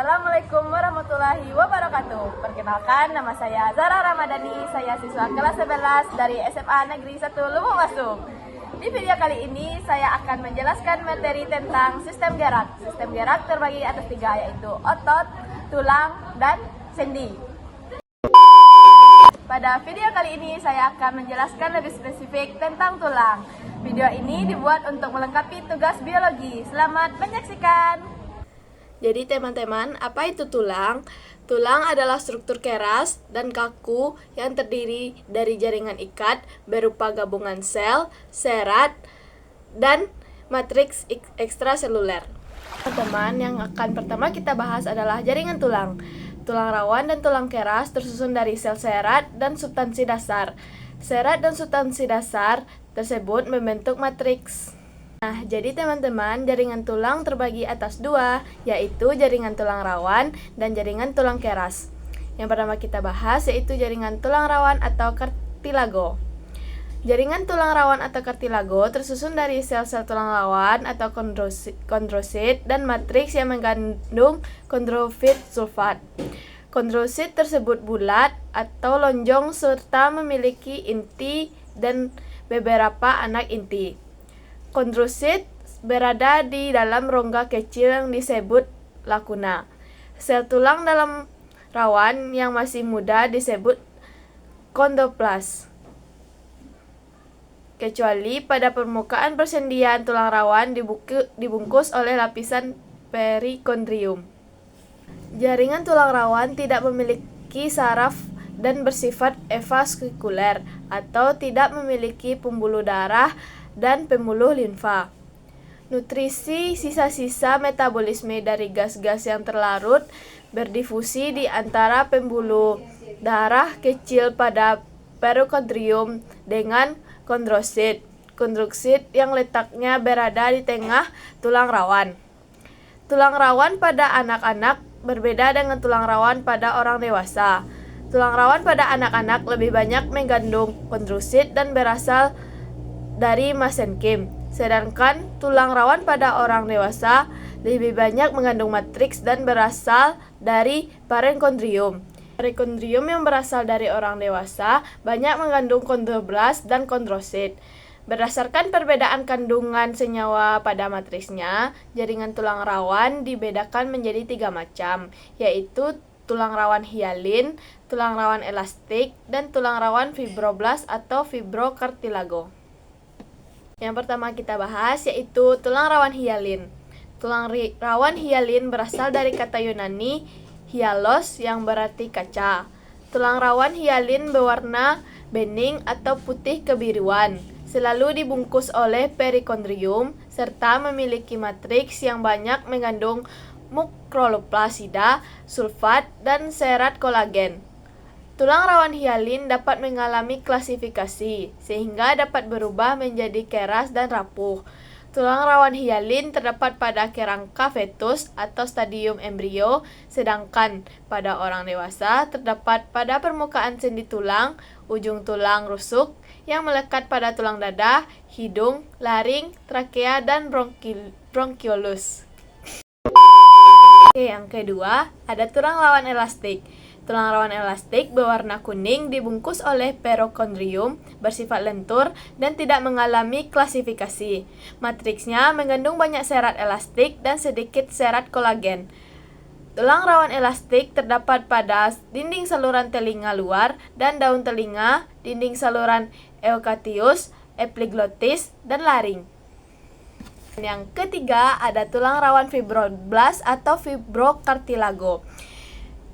Assalamualaikum warahmatullahi wabarakatuh. Perkenalkan, nama saya Zara Ramadhani. Saya siswa kelas 11 dari SMA Negeri 1 Lumajang. Di video kali ini saya akan menjelaskan materi tentang sistem gerak. Sistem gerak terbagi atas 3, yaitu otot, tulang, dan sendi. Pada video kali ini saya akan menjelaskan lebih spesifik tentang tulang. Video ini dibuat untuk melengkapi tugas biologi. Selamat menyaksikan. Jadi teman-teman, apa itu tulang? Tulang adalah struktur keras dan kaku yang terdiri dari jaringan ikat berupa gabungan sel, serat, dan matriks ekstraseluler. Teman-teman, yang akan pertama kita bahas adalah jaringan tulang. Tulang rawan dan tulang keras tersusun dari sel serat dan substansi dasar. Serat dan substansi dasar tersebut membentuk matriks. Nah, jadi teman-teman, jaringan tulang terbagi atas 2, yaitu jaringan tulang rawan dan jaringan tulang keras. Yang pertama kita bahas yaitu jaringan tulang rawan atau kartilago. Jaringan tulang rawan atau kartilago tersusun dari sel-sel tulang rawan atau kondrosit dan matriks yang mengandung kondrofit sulfat. Kondrosit tersebut bulat atau lonjong serta memiliki inti dan beberapa anak inti. Kondrosit berada di dalam rongga kecil yang disebut lakuna. Sel tulang dalam rawan yang masih muda disebut kondroplas. Kecuali pada permukaan persendian tulang rawan dibungkus oleh lapisan perikondrium. Jaringan tulang rawan tidak memiliki saraf dan bersifat evaskuler atau tidak memiliki pembuluh darah dan pembuluh limfa. Nutrisi sisa-sisa metabolisme dari gas-gas yang terlarut berdifusi di antara pembuluh darah kecil pada perikondrium dengan kondrosit. Kondrosit yang letaknya berada di tengah tulang rawan. Tulang rawan pada anak-anak berbeda dengan tulang rawan pada orang dewasa. Tulang rawan pada anak-anak lebih banyak mengandung kondrosit dan berasal dari mesenkim, sedangkan tulang rawan pada orang dewasa lebih banyak mengandung matriks dan berasal dari parengkondrium. Parengkondrium yang berasal dari orang dewasa banyak mengandung kondroblas dan kondrosit. Berdasarkan perbedaan kandungan senyawa pada matriksnya, jaringan tulang rawan dibedakan menjadi 3 macam, yaitu tulang rawan hialin, tulang rawan elastik, dan tulang rawan fibroblas atau fibrokartilago. Yang pertama kita bahas yaitu tulang rawan hialin. Tulang rawan hialin berasal dari kata Yunani hialos yang berarti kaca. Tulang rawan hialin berwarna bening atau putih kebiruan, selalu dibungkus oleh perikondrium serta memiliki matriks yang banyak mengandung mukroplasida, sulfat, dan serat kolagen. Tulang rawan hialin dapat mengalami klasifikasi, sehingga dapat berubah menjadi keras dan rapuh. Tulang rawan hialin terdapat pada kerangka fetus atau stadium embrio, sedangkan pada orang dewasa terdapat pada permukaan sendi tulang, ujung tulang rusuk yang melekat pada tulang dada, hidung, laring, trakea, dan bronkiolus. Yang kedua, ada tulang rawan elastik. Tulang rawan elastik berwarna kuning dibungkus oleh perikondrium, bersifat lentur dan tidak mengalami klasifikasi. Matriksnya mengandung banyak serat elastik dan sedikit serat kolagen. Tulang rawan elastik terdapat pada dinding saluran telinga luar dan daun telinga, dinding saluran eukatius, epiglotis, dan laring. Yang ketiga ada tulang rawan fibroblas atau fibrokartilago.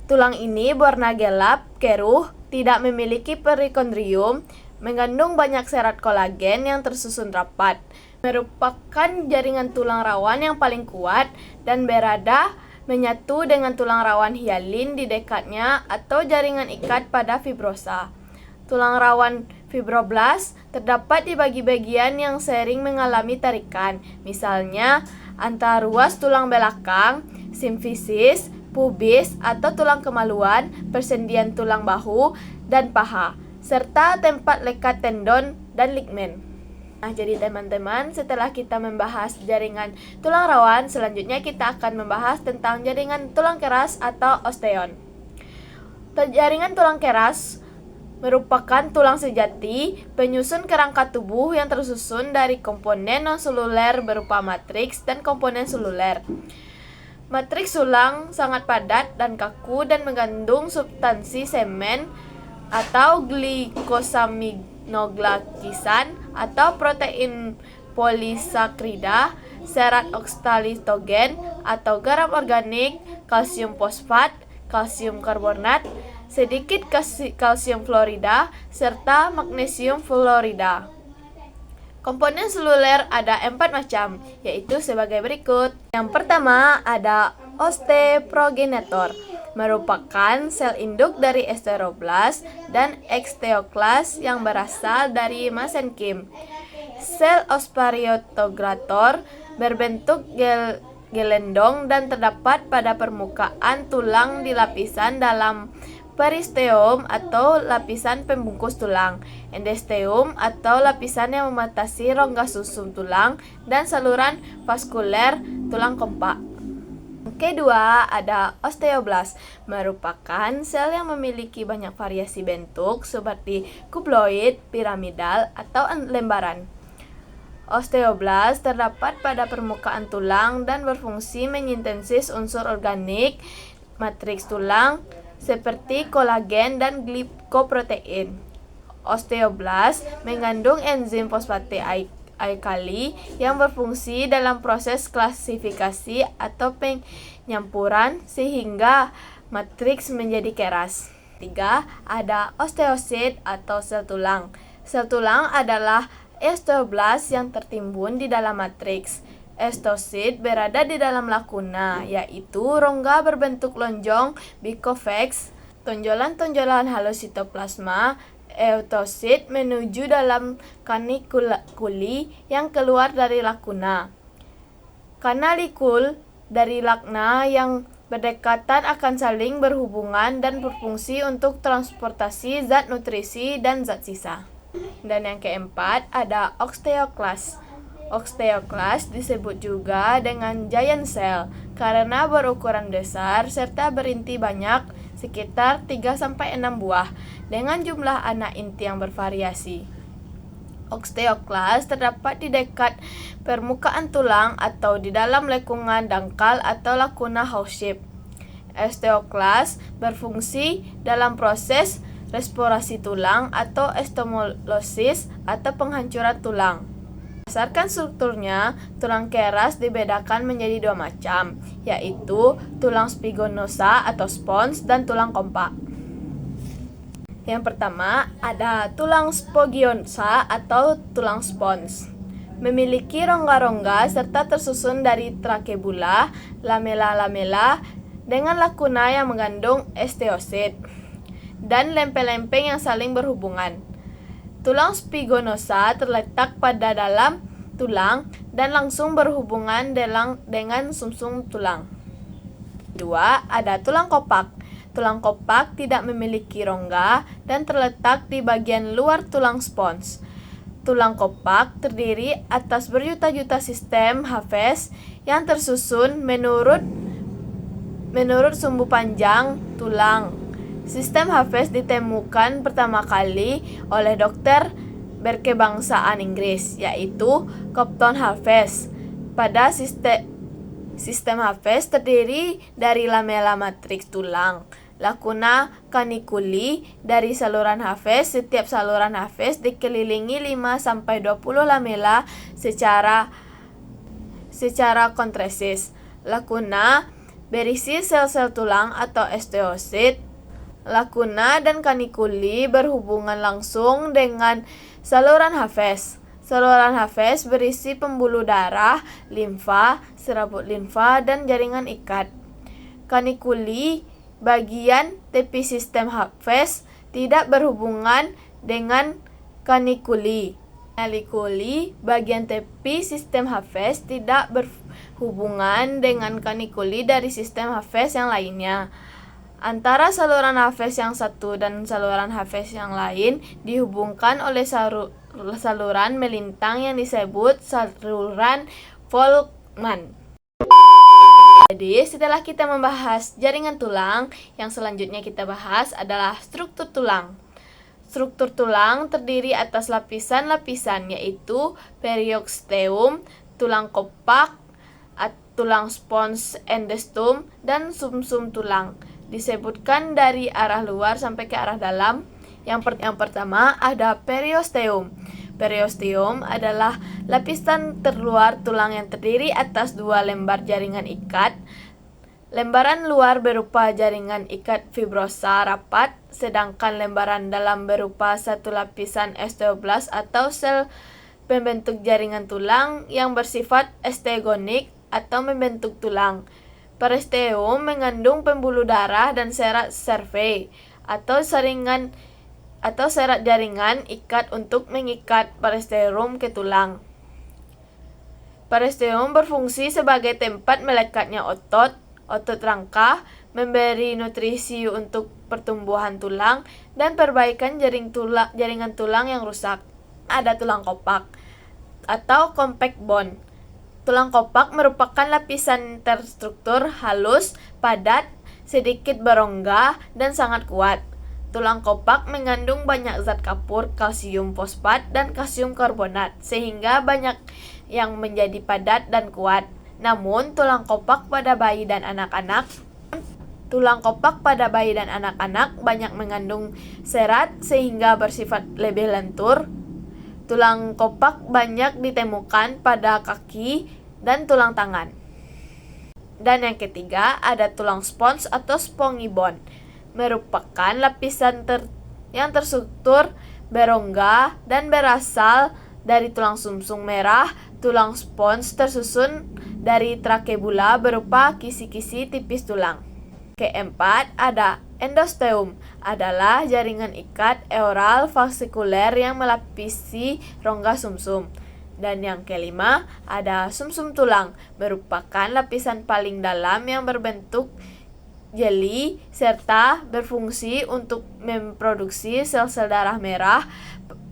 Tulang ini berwarna gelap, keruh, tidak memiliki perikondrium, mengandung banyak serat kolagen yang tersusun rapat. Merupakan jaringan tulang rawan yang paling kuat dan berada menyatu dengan tulang rawan hialin di dekatnya atau jaringan ikat pada fibrosa. Tulang rawan fibroblas terdapat di bagian yang sering mengalami tarikan, misalnya antara ruas tulang belakang, simfisis, pubis atau tulang kemaluan, persendian tulang bahu dan paha, serta tempat lekat tendon dan ligmen. Nah, jadi teman-teman, setelah kita membahas jaringan tulang rawan, selanjutnya kita akan membahas tentang jaringan tulang keras atau osteon. Jaringan tulang keras merupakan tulang sejati, penyusun kerangka tubuh yang tersusun dari komponen non-seluler berupa matriks dan komponen seluler. Matriks tulang sangat padat dan kaku dan mengandung substansi semen atau glikosaminoglycan atau protein polisakrida, serat oksalitogen atau garam organik, kalsium fosfat, kalsium karbonat, sedikit kalsium fluorida, serta magnesium fluorida. Komponen seluler ada 4 macam, yaitu sebagai berikut. Yang pertama ada osteoprogenitor, merupakan sel induk dari osteoblas dan osteoklas yang berasal dari mesenkim. Sel osparietogrator berbentuk gelendong dan terdapat pada permukaan tulang di lapisan dalam peristeum atau lapisan pembungkus tulang, endosteum atau lapisan yang membatasi rongga susun tulang, dan saluran vaskuler tulang kompak. Kedua, ada osteoblas, merupakan sel yang memiliki banyak variasi bentuk seperti kuploid, piramidal, atau lembaran. Osteoblas terdapat pada permukaan tulang dan berfungsi menyintesis unsur organik matriks tulang seperti kolagen dan glikoprotein. Osteoblas mengandung enzim fosfatase alkali yang berfungsi dalam proses klasifikasi atau penyampuran sehingga matriks menjadi keras. 3. Ada osteosit atau sel tulang. Sel tulang adalah osteoblas yang tertimbun di dalam matriks. Osteosit berada di dalam lakuna, yaitu rongga berbentuk lonjong biconvex, tonjolan-tonjolan halus sitoplasma. Osteosit menuju dalam kanikuli yang keluar dari lakuna. Kanalikul dari lakna yang berdekatan akan saling berhubungan dan berfungsi untuk transportasi zat nutrisi dan zat sisa. Dan yang keempat ada osteoklas. Osteoklas disebut juga dengan giant cell karena berukuran besar serta berinti banyak, sekitar 3-6 buah, dengan jumlah anak inti yang bervariasi. Osteoklas terdapat di dekat permukaan tulang atau di dalam lengkungan dangkal atau lakuna house shape. Osteoklas berfungsi dalam proses restorasi tulang atau osteomolosis atau penghancuran tulang. Berdasarkan strukturnya, tulang keras dibedakan menjadi 2 macam, yaitu tulang spigonosa atau spons dan tulang kompak. Yang pertama, ada tulang spogiosa atau tulang spons. Memiliki rongga-rongga serta tersusun dari trakebula, lamela-lamela dengan lakuna yang mengandung osteosit dan lempeng-lempeng yang saling berhubungan. Tulang spigonosa terletak pada dalam tulang dan langsung berhubungan dengan sumsum tulang. 2. Ada tulang kompak. Tulang kompak tidak memiliki rongga dan terletak di bagian luar tulang spons. Tulang kompak terdiri atas berjuta-juta sistem Haves yang tersusun menurut sumbu panjang tulang. Sistem Haves ditemukan pertama kali oleh dokter berkebangsaan Inggris, yaitu Compton Haves. Pada sistem Haves terdiri dari lamela matriks tulang, lakuna kanikuli dari saluran Haves. Setiap saluran Haves dikelilingi 5-20 lamela secara kontresis. Lakuna berisi sel-sel tulang atau osteosit. Lakuna dan kanikuli berhubungan langsung dengan saluran Haves. Saluran Haves berisi pembuluh darah, limfa, serabut limfa, dan jaringan ikat. Kanikuli, bagian tepi sistem Haves, tidak berhubungan dengan kanikuli. Kanikuli, bagian tepi sistem Haves, tidak berhubungan dengan kanikuli dari sistem Haves yang lainnya. Antara saluran Haves yang satu dan saluran Haves yang lain dihubungkan oleh saluran melintang yang disebut saluran Volkmann. Jadi setelah kita membahas jaringan tulang, yang selanjutnya kita bahas adalah struktur tulang. Struktur tulang terdiri atas lapisan-lapisan, yaitu periosteum, tulang kopak, tulang spons endostom, dan sumsum tulang. Disebutkan dari arah luar sampai ke arah dalam. Yang pertama ada periosteum. Periosteum adalah lapisan terluar tulang yang terdiri atas dua lembar jaringan ikat. Lembaran luar berupa jaringan ikat fibrosa rapat, sedangkan lembaran dalam berupa satu lapisan osteoblast atau sel pembentuk jaringan tulang yang bersifat osteogonik atau membentuk tulang. Periosteum mengandung pembuluh darah dan serat Servais atau serat jaringan ikat untuk mengikat periosteum ke tulang. Periosteum berfungsi sebagai tempat melekatnya otot rangka, memberi nutrisi untuk pertumbuhan tulang, dan perbaikan jaringan tulang yang rusak. Ada tulang kopak atau compact bone. Tulang kopak merupakan lapisan terstruktur halus, padat, sedikit berongga, dan sangat kuat. Tulang kopak mengandung banyak zat kapur, kalsium fosfat, dan kalsium karbonat, sehingga banyak yang menjadi padat dan kuat. Namun, tulang kopak pada bayi dan anak-anak banyak mengandung serat sehingga bersifat lebih lentur. Tulang kopak banyak ditemukan pada kaki dan tulang tangan. Dan yang ketiga ada tulang spons atau spongy bone. Merupakan lapisan yang terstruktur berongga dan berasal dari tulang sumsum merah. Tulang spons tersusun dari trakebula berupa kisi-kisi tipis tulang. Keempat ada endosteum, adalah jaringan ikat eural fasikuler yang melapisi rongga sumsum. Dan yang kelima ada sumsum tulang, merupakan lapisan paling dalam yang berbentuk jeli serta berfungsi untuk memproduksi sel-sel darah merah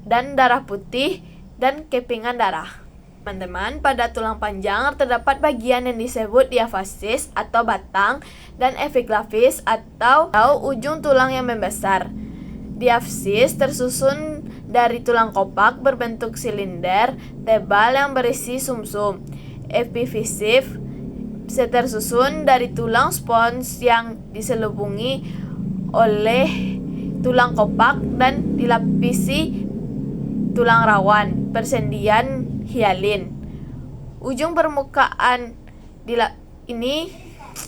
dan darah putih dan kepingan darah. Teman-teman, pada tulang panjang terdapat bagian yang disebut diafasis atau batang dan epiglavis atau ujung tulang yang membesar. Diafasis tersusun dari tulang kopak berbentuk silinder tebal yang berisi sumsum. Epifisif tersusun dari tulang spons yang diselubungi oleh tulang kopak dan dilapisi tulang rawan persendian hialin. Ujung permukaan ini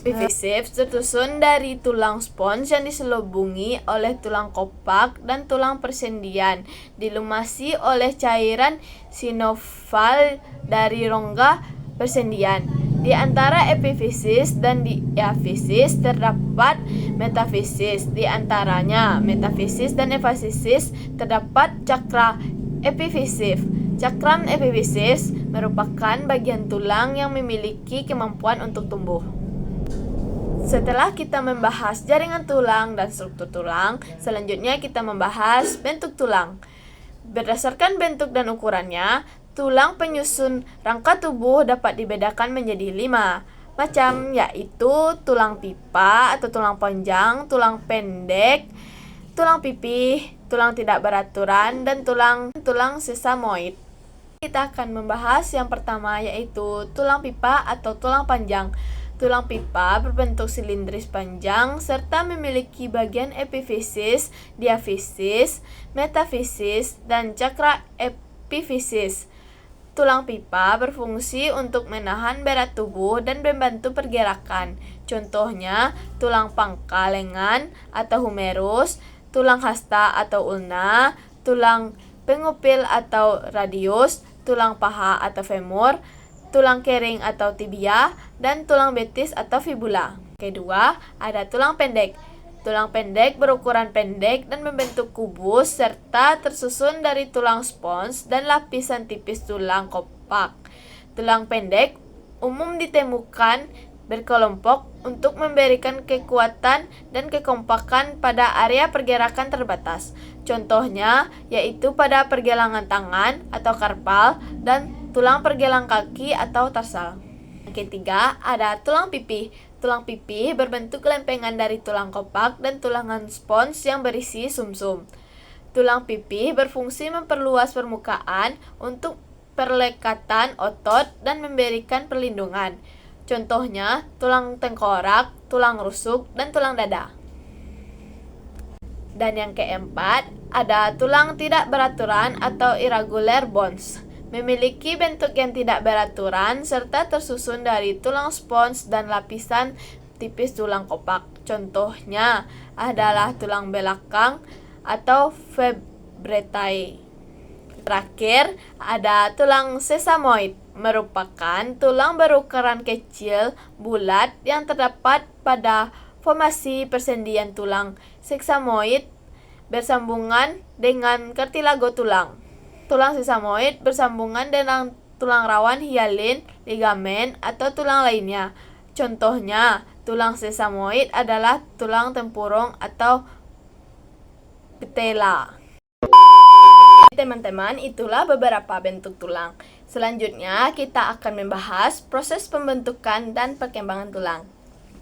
epifisif tersusun dari tulang spons yang diselubungi oleh tulang kopak dan tulang persendian, dilumasi oleh cairan sinovial dari rongga persendian. Di antara epifisis dan diafisis terdapat metafisis. Di antaranya metafisis dan epifisis terdapat cakra epifisif. Cakram epifisis merupakan bagian tulang yang memiliki kemampuan untuk tumbuh. Setelah kita membahas jaringan tulang dan struktur tulang, selanjutnya kita membahas bentuk tulang. Berdasarkan bentuk dan ukurannya, tulang penyusun rangka tubuh dapat dibedakan menjadi 5 macam, yaitu tulang pipa atau tulang panjang, tulang pendek, tulang pipih, tulang tidak beraturan, dan tulang sesamoid. Kita akan membahas yang pertama, yaitu tulang pipa atau tulang panjang. Tulang pipa berbentuk silindris panjang serta memiliki bagian epifisis, diafisis, metafisis, dan cakra epifisis. Tulang pipa berfungsi untuk menahan berat tubuh dan membantu pergerakan. Contohnya, tulang pangkal lengan atau humerus, tulang hasta atau ulna, tulang pengupil atau radius, tulang paha atau femur, tulang kering atau tibia, dan tulang betis atau fibula. Kedua, ada tulang pendek. Tulang pendek berukuran pendek dan membentuk kubus serta tersusun dari tulang spons dan lapisan tipis tulang kopak. Tulang pendek umum ditemukan berkelompok untuk memberikan kekuatan dan kekompakan pada area pergerakan terbatas. Contohnya yaitu pada pergelangan tangan atau karpal dan tulang pergelang kaki atau tarsal. Yang ketiga, ada tulang pipih. Tulang pipih berbentuk lempengan dari tulang kopak dan tulangan spons yang berisi sumsum. Tulang pipih berfungsi memperluas permukaan untuk perlekatan otot dan memberikan perlindungan. Contohnya, tulang tengkorak, tulang rusuk, dan tulang dada. Dan yang keempat, ada tulang tidak beraturan atau irregular bones. Memiliki bentuk yang tidak beraturan serta tersusun dari tulang spons dan lapisan tipis tulang kopak. Contohnya adalah tulang belakang atau vertebrae. Terakhir, ada tulang sesamoid, merupakan tulang berukuran kecil, bulat yang terdapat pada formasi persendian tulang sesamoid bersambungan dengan kartilago tulang. Tulang sesamoid bersambungan dengan tulang rawan hialin, ligamen, atau tulang lainnya. Contohnya, tulang sesamoid adalah tulang tempurung atau patella. Teman-teman, itulah beberapa bentuk tulang. Selanjutnya, kita akan membahas proses pembentukan dan perkembangan tulang.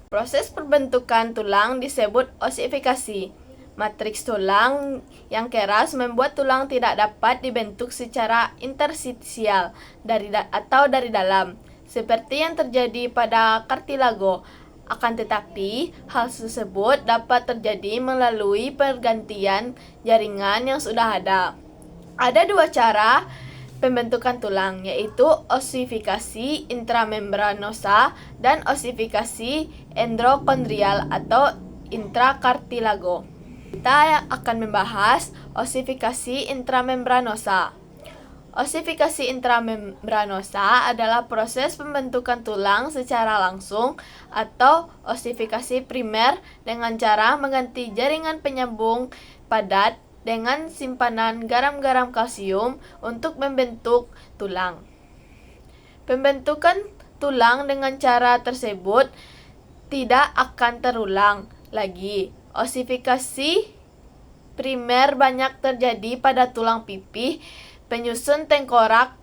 Proses pembentukan tulang disebut osifikasi. Matriks tulang yang keras membuat tulang tidak dapat dibentuk secara interstisial dari dalam, seperti yang terjadi pada kartilago. Akan tetapi, hal tersebut dapat terjadi melalui pergantian jaringan yang sudah ada. Ada dua cara pembentukan tulang, yaitu osifikasi intramembranosa dan osifikasi endokondrial atau intrakartilago. Kita akan membahas osifikasi intramembranosa. Osifikasi intramembranosa adalah proses pembentukan tulang secara langsung atau osifikasi primer dengan cara mengganti jaringan penyambung padat dengan simpanan garam-garam kalsium untuk membentuk tulang. Pembentukan tulang dengan cara tersebut tidak akan terulang lagi. Osifikasi primer banyak terjadi pada tulang pipih, penyusun tengkorak.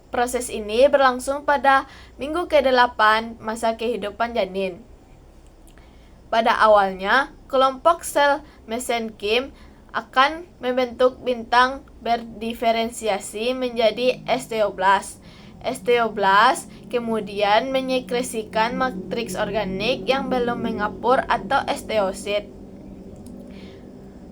Proses ini berlangsung pada minggu ke-8 masa kehidupan janin. Pada awalnya, kelompok sel mesenkim akan membentuk bintang berdiferensiasi menjadi osteoblast. Osteoblast kemudian menyekresikan matriks organik yang belum mengapur atau osteosit.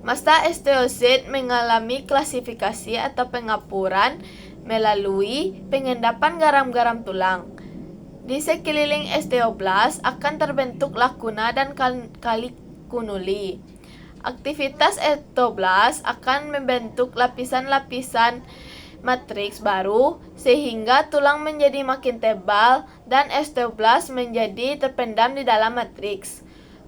Masa osteosit mengalami klasifikasi atau pengapuran melalui pengendapan garam-garam tulang. Di sekeliling osteoblast akan terbentuk lakuna dan kalikunuli. Aktivitas osteoblast akan membentuk lapisan-lapisan matriks baru sehingga tulang menjadi makin tebal dan osteoblast menjadi terpendam di dalam matriks.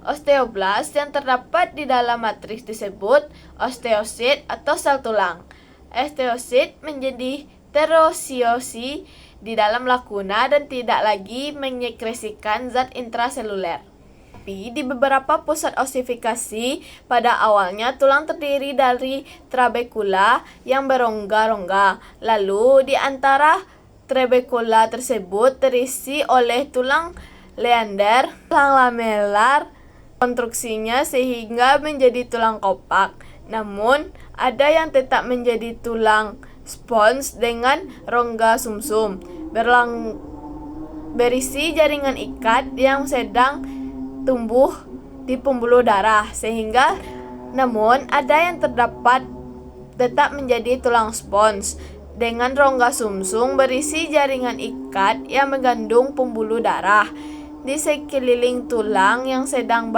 Osteoblast yang terdapat di dalam matriks disebut osteosit atau sel tulang. Osteosit menjadi terosiosi di dalam lakuna dan tidak lagi menyekresikan zat intraseluler. Di beberapa pusat osifikasi, pada awalnya tulang terdiri dari trabekula yang berongga-rongga. Lalu di antara trabekula tersebut terisi oleh tulang leander, tulang lamelar, konstruksinya sehingga menjadi tulang kopak. Namun, ada yang tetap menjadi tulang spons dengan rongga sumsum, berisi jaringan ikat yang sedang tumbuh di pembuluh darah, sehingga namun ada yang tetap menjadi tulang spons dengan rongga sumsum berisi jaringan ikat yang mengandung pembuluh darah. Di sekeliling tulang yang sedang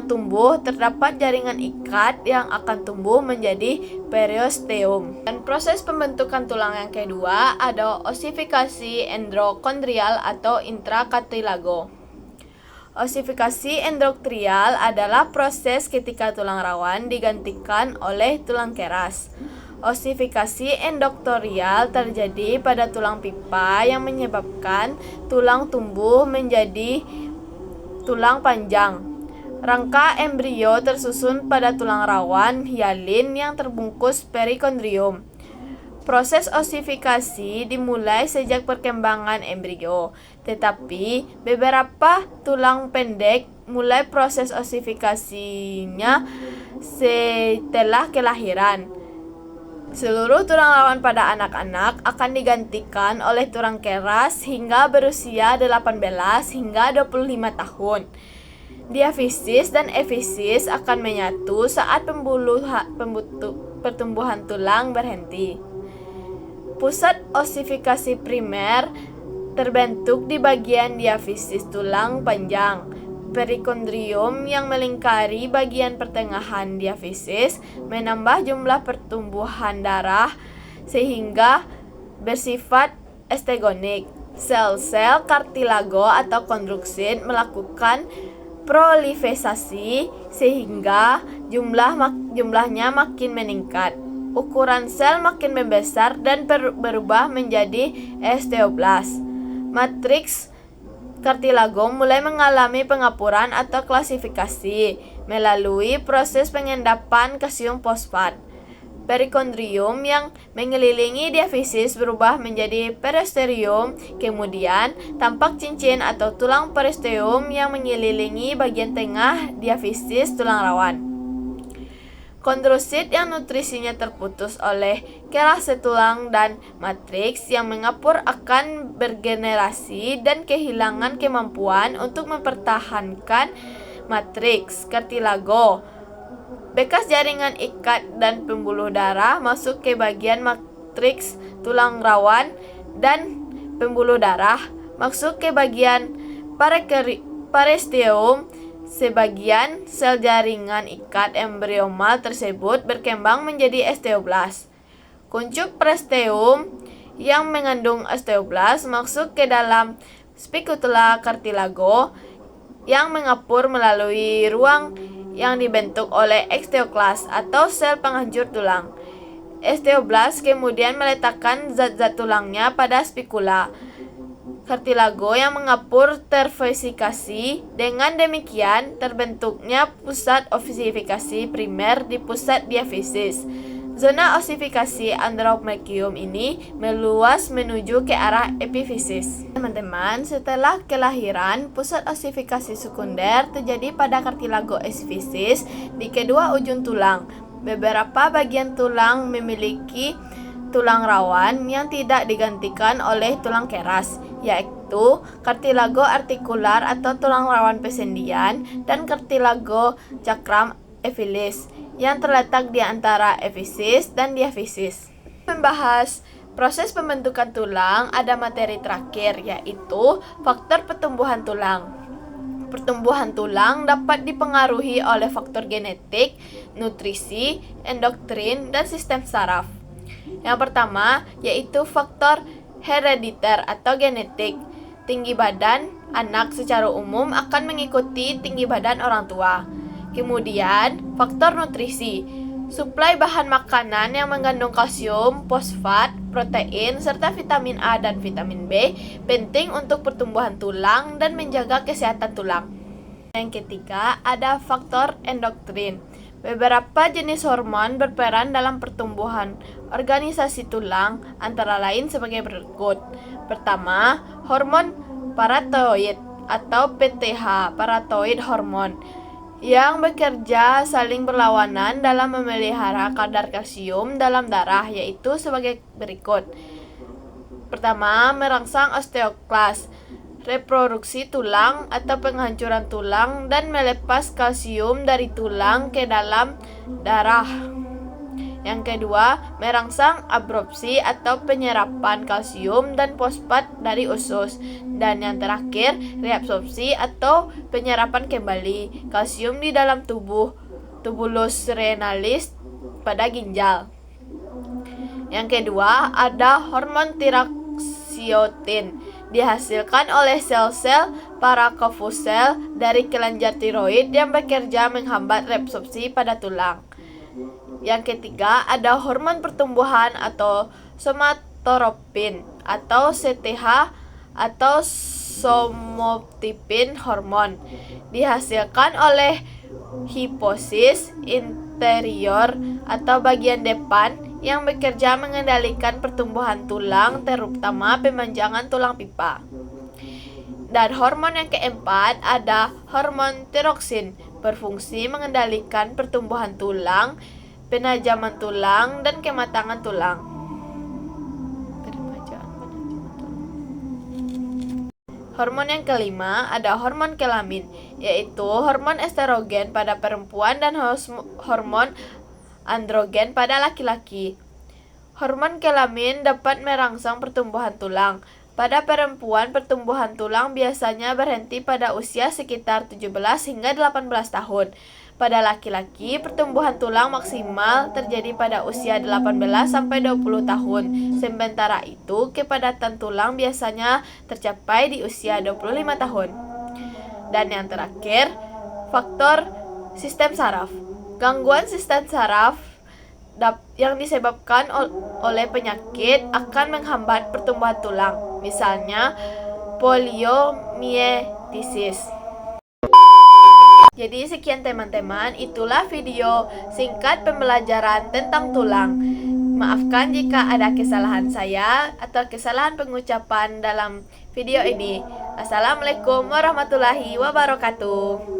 tumbuh terdapat jaringan ikat yang akan tumbuh menjadi periosteum. Dan proses pembentukan tulang yang kedua ada osifikasi endokondrial atau intrakartilago. Osifikasi endokondrial adalah proses ketika tulang rawan digantikan oleh tulang keras. Osifikasi endoktorial terjadi pada tulang pipa yang menyebabkan tulang tumbuh menjadi tulang panjang. Rangka embrio tersusun pada tulang rawan hialin yang terbungkus perikondrium. Proses osifikasi dimulai sejak perkembangan embrio, tetapi beberapa tulang pendek mulai proses osifikasinya setelah kelahiran. Seluruh tulang rawan pada anak-anak akan digantikan oleh tulang keras hingga berusia 18 hingga 25 tahun. Diafisis dan efisis akan menyatu saat pertumbuhan tulang berhenti. Pusat osifikasi primer terbentuk di bagian diafisis tulang panjang. Perikondrium yang melingkari bagian pertengahan diafisis menambah jumlah pertumbuhan darah sehingga bersifat estegonik. Sel-sel kartilago atau kondruksin melakukan proliferasi sehingga jumlahnya makin meningkat. Ukuran sel makin membesar dan berubah menjadi osteoblas. Matriks kartilago mulai mengalami pengapuran atau klasifikasi melalui proses pengendapan kalsium fosfat. Perikondrium yang mengelilingi diafisis berubah menjadi periosteum, kemudian tampak cincin atau tulang periosteum yang mengelilingi bagian tengah diafisis tulang rawan. Kondrosit yang nutrisinya terputus oleh kelase tulang dan matriks yang mengapur akan bergenerasi dan kehilangan kemampuan untuk mempertahankan matriks kartilago. Bekas jaringan ikat dan pembuluh darah masuk ke bagian matriks tulang rawan dan pembuluh darah masuk ke bagian periosteum. Sebagian sel jaringan ikat embriomal tersebut berkembang menjadi osteoblas. Kuncup periosteum yang mengandung osteoblas masuk ke dalam spicula cartilago yang mengapur melalui ruang yang dibentuk oleh osteoklas atau sel penghancur tulang. Osteoblas kemudian meletakkan zat-zat tulangnya pada spicula kartilago yang mengapur tervesifikasi. Dengan demikian terbentuknya pusat osifikasi primer di pusat diafisis. Zona osifikasi andromekium ini meluas menuju ke arah epifisis. Teman-teman, setelah kelahiran, pusat osifikasi sekunder terjadi pada kartilago epifisis di kedua ujung tulang. Beberapa bagian tulang memiliki tulang rawan yang tidak digantikan oleh tulang keras, yaitu kartilago artikular atau tulang rawan pesendian dan kartilago cakram epilis yang terletak di antara efisis dan diafisis. Membahas proses pembentukan tulang, ada materi terakhir yaitu faktor pertumbuhan tulang. Pertumbuhan tulang dapat dipengaruhi oleh faktor genetik, nutrisi, endokrin, dan sistem saraf. Yang pertama yaitu faktor herediter atau genetik. Tinggi badan anak secara umum akan mengikuti tinggi badan orang tua. Kemudian faktor nutrisi. Suplai bahan makanan yang mengandung kalsium, fosfat, protein, serta vitamin A dan vitamin B penting untuk pertumbuhan tulang dan menjaga kesehatan tulang. Yang ketiga ada faktor endokrin. Beberapa jenis hormon berperan dalam pertumbuhan organisasi tulang, antara lain sebagai berikut. Pertama, hormon paratoid atau PTH, paratoid hormon, yang bekerja saling berlawanan dalam memelihara kadar kalsium dalam darah, yaitu sebagai berikut. Pertama, merangsang osteoklas, reproduksi tulang atau penghancuran tulang, dan melepas kalsium dari tulang ke dalam darah. Yang kedua, merangsang absorpsi atau penyerapan kalsium dan fosfat dari usus. Dan yang terakhir, reabsorpsi atau penyerapan kembali kalsium di dalam tubulus renalis pada ginjal. Yang kedua, ada hormon tiroxiotin, dihasilkan oleh sel-sel parakofusel dari kelenjar tiroid yang bekerja menghambat reabsorpsi pada tulang. Yang ketiga, ada hormon pertumbuhan atau somatotropin atau CTH atau somatotypin hormon, dihasilkan oleh hipofisis interior atau bagian depan yang bekerja mengendalikan pertumbuhan tulang, terutama pemanjangan tulang pipa. Dan hormon yang keempat ada hormon tiroksin, berfungsi mengendalikan pertumbuhan tulang, penajaman tulang, dan kematangan tulang. Hormon yang kelima ada hormon kelamin, yaitu hormon estrogen pada perempuan dan hormon androgen pada laki-laki. Hormon kelamin dapat merangsang pertumbuhan tulang. Pada perempuan, pertumbuhan tulang biasanya berhenti pada usia sekitar 17 hingga 18 tahun. Pada laki-laki, pertumbuhan tulang maksimal terjadi pada usia 18 sampai 20 tahun. Sementara itu, kepadatan tulang biasanya tercapai di usia 25 tahun. Dan yang terakhir, faktor sistem saraf. Gangguan sistem saraf yang disebabkan oleh penyakit akan menghambat pertumbuhan tulang, misalnya poliomielitis. Jadi sekian teman-teman, itulah video singkat pembelajaran tentang tulang. Maafkan jika ada kesalahan saya atau kesalahan pengucapan dalam video ini. Assalamualaikum warahmatullahi wabarakatuh.